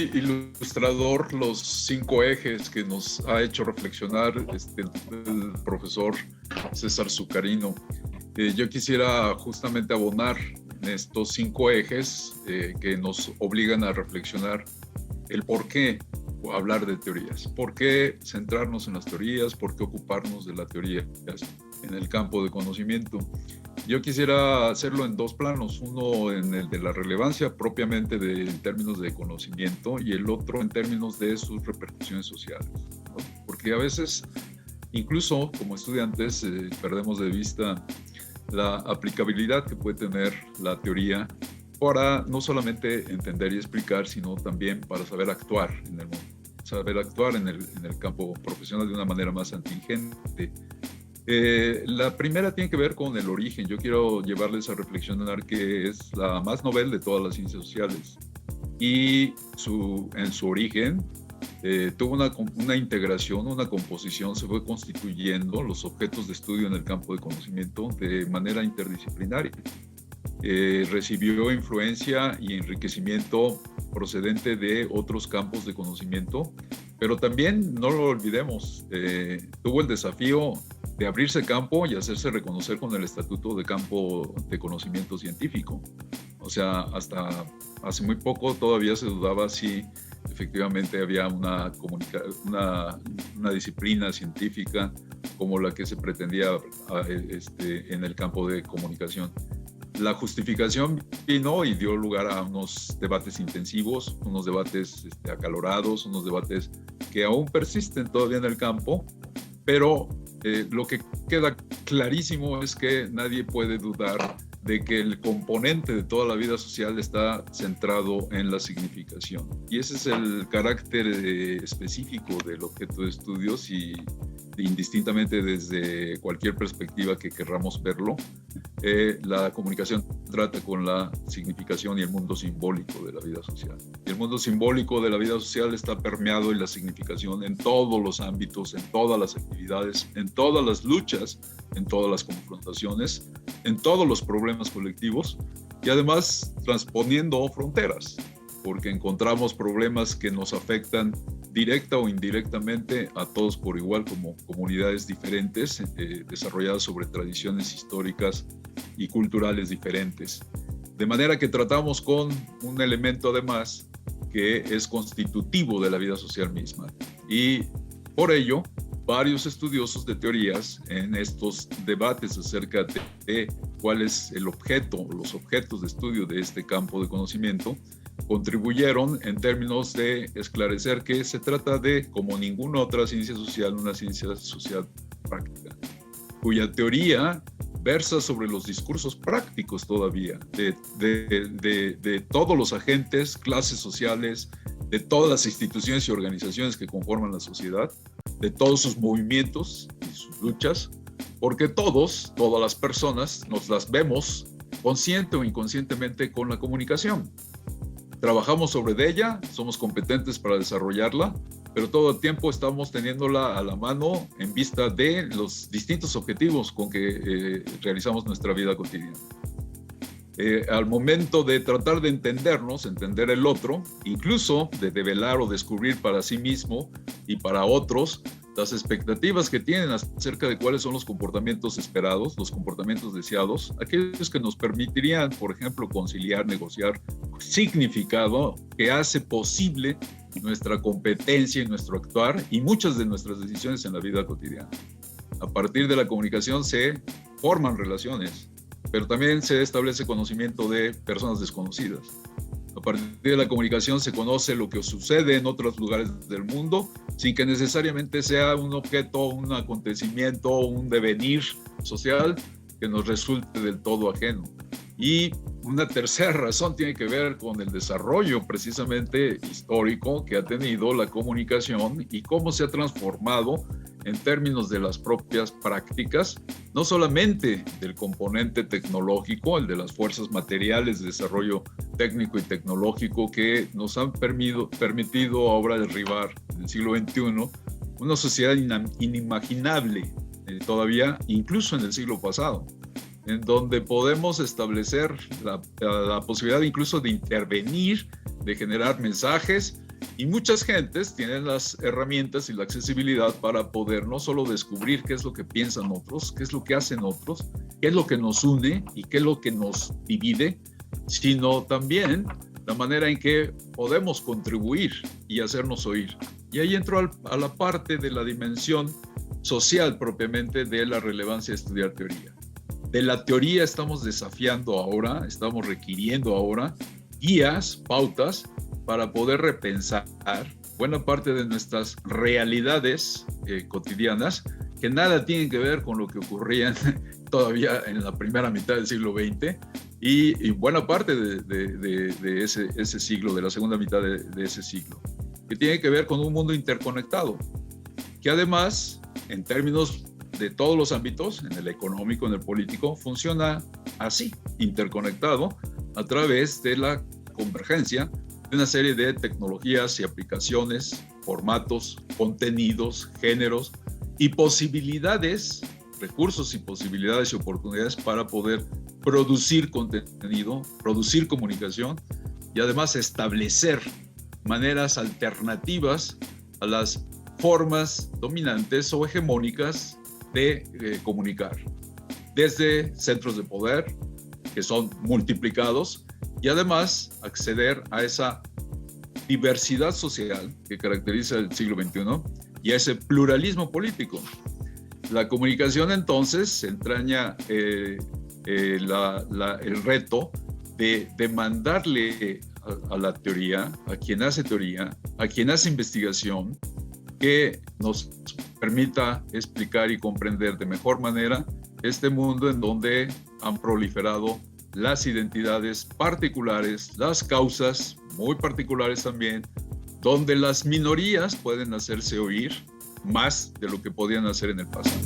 muy ilustrador los 5 ejes que nos ha hecho reflexionar el profesor César Zucarino. Yo quisiera justamente abonar en estos 5 ejes que nos obligan a reflexionar el por qué hablar de teorías, por qué centrarnos en las teorías, por qué ocuparnos de las teorías en el campo de conocimiento. Yo quisiera hacerlo en 2 planos, uno en el de la relevancia propiamente en términos de conocimiento y el otro en términos de sus repercusiones sociales, ¿no? Porque a veces, incluso como estudiantes, perdemos de vista la aplicabilidad que puede tener la teoría para no solamente entender y explicar, sino también para saber actuar en el mundo, saber actuar en el campo profesional de una manera más atingente. La primera tiene que ver con el origen. Yo quiero llevarles a reflexionar que es la más novel de todas las ciencias sociales y en su origen tuvo una integración, una composición, se fue constituyendo los objetos de estudio en el campo de conocimiento de manera interdisciplinaria. Recibió influencia y enriquecimiento procedente de otros campos de conocimiento, pero también, no lo olvidemos, tuvo el desafío de abrirse campo y hacerse reconocer con el estatuto de campo de conocimiento científico. O sea, hasta hace muy poco todavía se dudaba si efectivamente había una disciplina científica como la que se pretendía en el campo de comunicación. La justificación vino y dio lugar a unos debates intensivos, unos debates acalorados, unos debates que aún persisten todavía en el campo, pero lo que queda clarísimo es que nadie puede dudar de que el componente de toda la vida social está centrado en la significación. Y ese es el carácter específico del objeto de estudios y indistintamente desde cualquier perspectiva que querramos verlo, la comunicación trata con la significación y el mundo simbólico de la vida social. Y el mundo simbólico de la vida social está permeado en la significación en todos los ámbitos, en todas las actividades, en todas las luchas, en todas las confrontaciones, en todos los problemas colectivos y además transponiendo fronteras, porque encontramos problemas que nos afectan directa o indirectamente a todos por igual como comunidades diferentes desarrolladas sobre tradiciones históricas y culturales diferentes. De manera que tratamos con un elemento además que es constitutivo de la vida social misma. Y por ello, varios estudiosos de teorías en estos debates acerca de cuál es el objeto, los objetos de estudio de este campo de conocimiento, contribuyeron en términos de esclarecer que se trata de, como ninguna otra ciencia social, una ciencia social práctica, cuya teoría versa sobre los discursos prácticos todavía de todos los agentes, clases sociales, de todas las instituciones y organizaciones que conforman la sociedad, de todos sus movimientos y sus luchas, porque todas las personas nos las vemos consciente o inconscientemente con la comunicación. Trabajamos sobre ella, somos competentes para desarrollarla, pero todo el tiempo estamos teniéndola a la mano en vista de los distintos objetivos con que realizamos nuestra vida cotidiana. Al momento de tratar de entendernos, entender el otro, incluso de develar o descubrir para sí mismo y para otros las expectativas que tienen acerca de cuáles son los comportamientos esperados, los comportamientos deseados, aquellos que nos permitirían, por ejemplo, conciliar, negociar significado que hace posible nuestra competencia y nuestro actuar y muchas de nuestras decisiones en la vida cotidiana. A partir de la comunicación se forman relaciones, pero también se establece conocimiento de personas desconocidas. A partir de la comunicación se conoce lo que sucede en otros lugares del mundo sin que necesariamente sea un objeto, un acontecimiento, un devenir social que nos resulte del todo ajeno. Y una tercera razón tiene que ver con el desarrollo precisamente histórico que ha tenido la comunicación y cómo se ha transformado en términos de las propias prácticas, no solamente del componente tecnológico, el de las fuerzas materiales de desarrollo técnico y tecnológico que nos han permitido ahora derribar en el siglo XXI una sociedad inimaginable todavía, incluso en el siglo pasado, en donde podemos establecer la posibilidad incluso de intervenir, de generar mensajes Y muchas gentes tienen las herramientas y la accesibilidad para poder no solo descubrir qué es lo que piensan otros, qué es lo que hacen otros, qué es lo que nos une y qué es lo que nos divide, sino también la manera en que podemos contribuir y hacernos oír. Y ahí entro a la parte de la dimensión social propiamente de la relevancia de estudiar teoría. De la teoría estamos desafiando ahora, estamos requiriendo ahora guías, pautas, para poder repensar buena parte de nuestras realidades cotidianas, que nada tienen que ver con lo que ocurría todavía en la primera mitad del siglo XX y buena parte de ese siglo, de la segunda mitad de ese siglo, que tiene que ver con un mundo interconectado, que además, en términos de todos los ámbitos, en el económico, en el político, funciona así, interconectado, a través de la convergencia de una serie de tecnologías y aplicaciones, formatos, contenidos, géneros y posibilidades, recursos y posibilidades y oportunidades para poder producir contenido, producir comunicación y además establecer maneras alternativas a las formas dominantes o hegemónicas de comunicar. Desde centros de poder, que son multiplicados, y además acceder a esa diversidad social que caracteriza el siglo XXI y a ese pluralismo político. La comunicación entonces entraña el reto de demandarle a la teoría, a quien hace teoría, a quien hace investigación, que nos permita explicar y comprender de mejor manera este mundo en donde han proliferado las identidades particulares, las causas muy particulares también, donde las minorías pueden hacerse oír más de lo que podían hacer en el pasado.